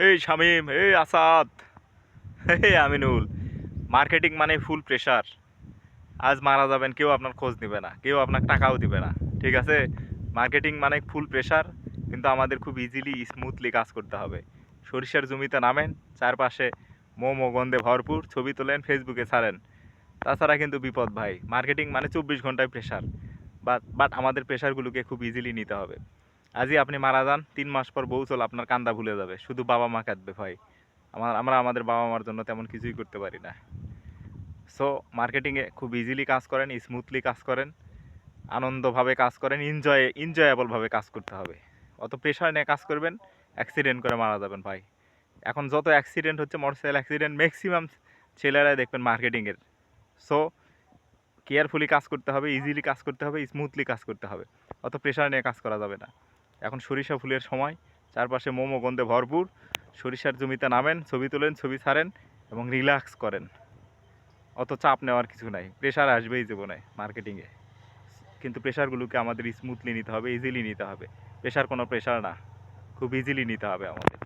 এই শামিম, এই আসাদ, এই আমিনুল। মার্কেটিং মানে ফুল প্রেশার। আজ মারা যাবেন, কেউ আপনার খোঁজ নেবে না, কেউ আপনাকে টাকাও দিবে না। ঠিক আছে? মার্কেটিং মানে ফুল প্রেশার, কিন্তু আমাদের খুব ইজিলি স্মুথলি কাজ করতে হবে। সরিষার জমিতে নামেন, চারপাশে মোমো গন্ধে ভরপুর, ছবি তোলেন, ফেসবুকে ছাড়েন। তাছাড়া কিন্তু বিপদ ভাই। মার্কেটিং মানে 24 ঘন্টায় প্রেশার। বাট আমাদের প্রেশারগুলোকে খুব ইজিলি নিতে হবে। আজই আপনি মারা যান, 3 মাস পর বউ চল আপনার কান্দা ভুলে যাবে, শুধু বাবা মা কাঁদবে ভাই। আমরা আমাদের বাবা মার জন্য তেমন কিছুই করতে পারি না। সো মার্কেটিংয়ে খুব ইজিলি কাজ করেন, স্মুথলি কাজ করেন, আনন্দভাবে কাজ করেন, এনজয়েবলভাবে কাজ করতে হবে। অত প্রেশার নিয়ে কাজ করবেন, অ্যাক্সিডেন্ট করে মারা যাবেন ভাই। এখন যত অ্যাক্সিডেন্ট হচ্ছে, মোটরসাইকেল অ্যাক্সিডেন্ট, ম্যাক্সিমাম ছেলেরাই দেখবেন মার্কেটিংয়ের। সো কেয়ারফুলি কাজ করতে হবে, ইজিলি কাজ করতে হবে, স্মুথলি কাজ করতে হবে। অত প্রেশার নিয়ে কাজ করা যাবে না। এখন সরিষা ফুলের সময়, চারপাশে মোমো গন্ধে ভরপুর। সরিষার জমিতে নামেন, ছবি তোলেন, ছবি ছাড়েন এবং রিল্যাক্স করেন। অত চাপ নেওয়ার কিছু নাই, প্রেশার আসবেই জীবনে মার্কেটিংয়ে। কিন্তু প্রেশারগুলোকে আমাদের স্মুথলি নিতে হবে, ইজিলি নিতে হবে। প্রেশার কোনো প্রেশার না, খুব ইজিলি নিতে হবে আমাদের।